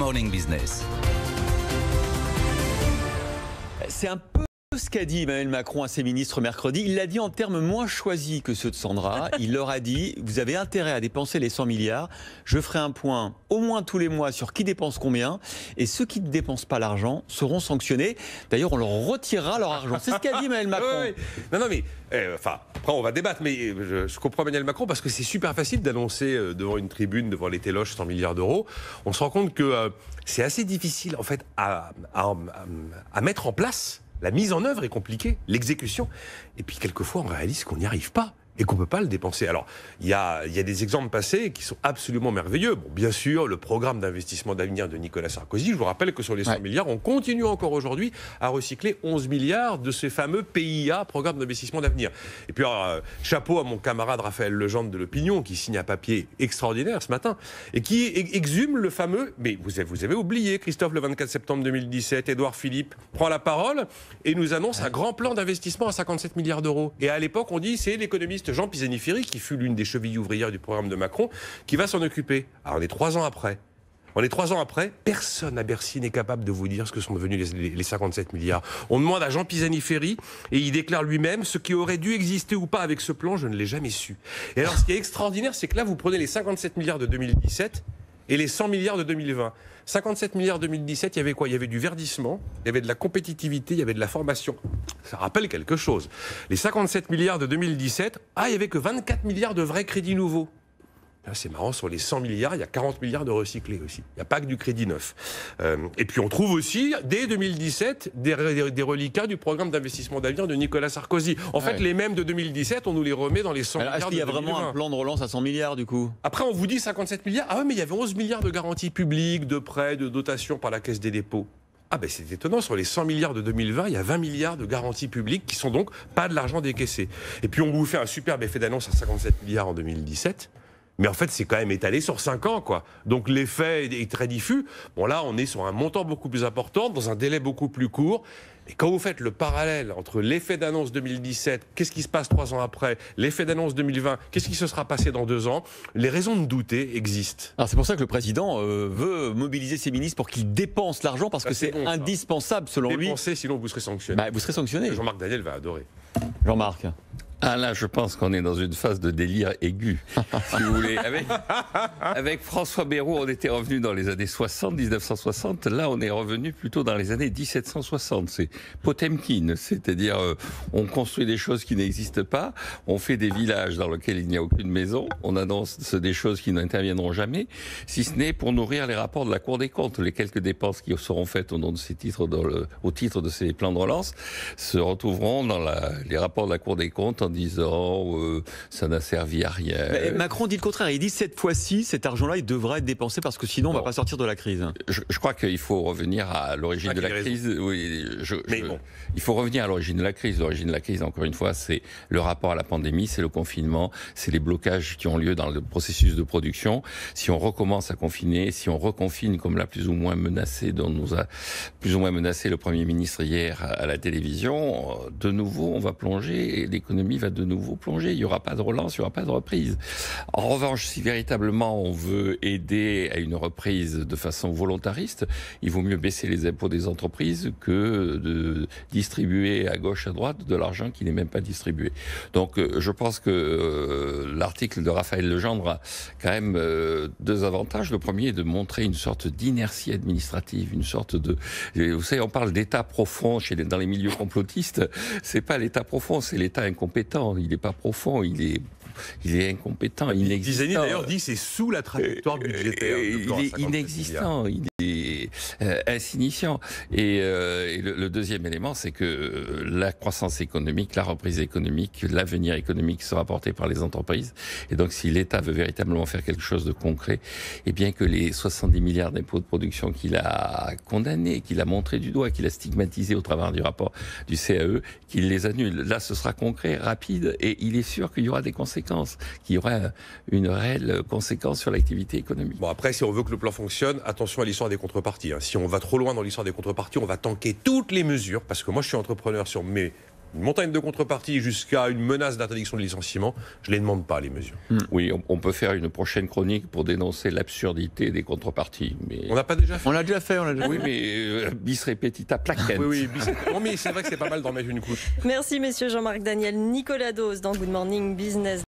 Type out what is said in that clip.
Morning Business. C'est un peu ce qu'a dit Emmanuel Macron à ses ministres mercredi. Il l'a dit en termes moins choisis que ceux de Sandra. Il leur a dit, vous avez intérêt à dépenser les 100 milliards. Je ferai un point au moins tous les mois sur qui dépense combien. Et ceux qui ne dépensent pas l'argent seront sanctionnés. D'ailleurs, on leur retirera leur argent. C'est ce qu'a dit Emmanuel Macron. Oui. Non, mais après on va débattre, mais je comprends Emmanuel Macron parce que c'est super facile d'annoncer devant une tribune, devant les téloches, 100 milliards d'euros. On se rend compte que c'est assez difficile en fait à mettre en place. La mise en œuvre est compliquée, l'exécution. Et puis quelquefois on réalise qu'on n'y arrive pas et qu'on ne peut pas le dépenser. Alors, il y a des exemples passés qui sont absolument merveilleux. Bon, bien sûr, le programme d'investissement d'avenir de Nicolas Sarkozy, je vous rappelle que sur les 100 milliards, on continue encore aujourd'hui à recycler 11 milliards de ces fameux PIA, programme d'investissement d'avenir. Et puis, chapeau à mon camarade Raphaël Legendre de l'Opinion, qui signe un papier extraordinaire ce matin, et qui exhume le fameux... Mais vous avez oublié, Christophe, le 24 septembre 2017, Édouard Philippe prend la parole et nous annonce un grand plan d'investissement à 57 milliards d'euros. Et à l'époque, on dit, c'est l'économiste Jean Pisani-Ferry, qui fut l'une des chevilles ouvrières du programme de Macron, qui va s'en occuper. Alors on est 3 ans après. Personne à Bercy n'est capable de vous dire ce que sont devenus les 57 milliards. On demande à Jean Pisani-Ferry et il déclare lui-même ce qui aurait dû exister ou pas avec ce plan, je ne l'ai jamais su. Et alors ce qui est extraordinaire, c'est que là vous prenez les 57 milliards de 2017 et les 100 milliards de 2020. 57 milliards 2017, il y avait quoi? Il y avait du verdissement, il y avait de la compétitivité, il y avait de la formation. Ça rappelle quelque chose. Les 57 milliards de 2017, il n'y avait que 24 milliards de vrais crédits nouveaux. C'est marrant, sur les 100 milliards, il y a 40 milliards de recyclés aussi. Il n'y a pas que du crédit neuf. Et puis on trouve aussi, dès 2017, des reliquats du programme d'investissement d'avenir de Nicolas Sarkozy. En fait, les mêmes de 2017, on nous les remet dans les 100 milliards de 2020. Est-ce qu'il y a vraiment un plan de relance à 100 milliards du coup? Après, on vous dit 57 milliards. Ah oui, mais il y avait 11 milliards de garanties publiques, de prêts, de dotations par la Caisse des dépôts. Ah ben c'est étonnant, sur les 100 milliards de 2020, il y a 20 milliards de garanties publiques qui sont donc pas de l'argent décaissé. Et puis on vous fait un superbe effet d'annonce à 57 milliards en 2017. Mais en fait, c'est quand même étalé sur 5 ans, quoi. Donc l'effet est très diffus. Bon, là, on est sur un montant beaucoup plus important, dans un délai beaucoup plus court. Et quand vous faites le parallèle entre l'effet d'annonce 2017, qu'est-ce qui se passe 3 ans après, l'effet d'annonce 2020, qu'est-ce qui se sera passé dans 2 ans, les raisons de douter existent. Alors c'est pour ça que le président veut mobiliser ses ministres pour qu'ils dépensent l'argent, parce que c'est indispensable selon lui. Dépensez, sinon vous serez sanctionné. Vous serez sanctionné. Jean-Marc Daniel va adorer. Jean-Marc. Ah là, je pense qu'on est dans une phase de délire aigu, si vous voulez. Avec François Bayrou, on était revenu dans les années 60, 1960. Là, on est revenu plutôt dans les années 1760. C'est Potemkin, c'est-à-dire on construit des choses qui n'existent pas, on fait des villages dans lesquels il n'y a aucune maison, on annonce des choses qui n'interviendront jamais, si ce n'est pour nourrir les rapports de la Cour des comptes. Les quelques dépenses qui seront faites au nom de ces titres, au titre de ces plans de relance, se retrouveront dans les rapports de la Cour des comptes en disant ça n'a servi à rien. Mais Macron dit le contraire. Il dit cette fois-ci, cet argent-là, il devra être dépensé parce que sinon on ne va pas sortir de la crise. Je crois qu'il faut revenir à l'origine de la crise. Oui, il faut revenir à l'origine de la crise. L'origine de la crise, encore une fois, c'est le rapport à la pandémie, c'est le confinement, c'est les blocages qui ont lieu dans le processus de production. Si on recommence à confiner, si on reconfine comme l'a plus ou moins menacé, dont nous a plus ou moins menacé le Premier ministre hier à la télévision, de nouveau on va plonger et l'économie va de nouveau plonger. Il n'y aura pas de relance, il n'y aura pas de reprise. En revanche, si véritablement on veut aider à une reprise de façon volontariste, il vaut mieux baisser les impôts des entreprises que de distribuer à gauche, à droite de l'argent qui n'est même pas distribué. Donc je pense que l'article de Raphaël Legendre a quand même 2 avantages. Le premier est de montrer une sorte d'inertie administrative, une sorte de... Vous savez, on parle d'état profond dans les milieux complotistes. C'est pas l'état profond, c'est l'état incompétent. Il n'est pas profond, il est incompétent, inexistant. Pisani d'ailleurs dit que c'est sous la trajectoire budgétaire. Il est inexistant, il est insignifiant. Et le deuxième élément, c'est que la croissance économique, la reprise économique, l'avenir économique sera porté par les entreprises. Et donc, si l'État veut véritablement faire quelque chose de concret, et bien que les 70 milliards d'impôts de production qu'il a condamnés, qu'il a montré du doigt, qu'il a stigmatisé au travers du rapport du CAE, qu'il les annule. Là, ce sera concret, rapide, et il est sûr qu'il y aura des conséquences, qu'il y aura une réelle conséquence sur l'activité économique. Bon, après, si on veut que le plan fonctionne, attention à l'histoire des contreparties. Si on va trop loin dans l'histoire des contreparties, on va tanker toutes les mesures, parce que moi, je suis entrepreneur sur mes une montagne de contreparties jusqu'à une menace d'interdiction de licenciement, je ne les demande pas, les mesures. Oui, on peut faire une prochaine chronique pour dénoncer l'absurdité des contreparties. Mais... On n'a pas déjà fait? On l'a déjà fait, Oui, mais bis repetita placent. Oui, non, mais c'est vrai que c'est pas mal d'en mettre une couche. Merci, messieurs Jean-Marc Daniel, Nicolas Dose dans Good Morning Business.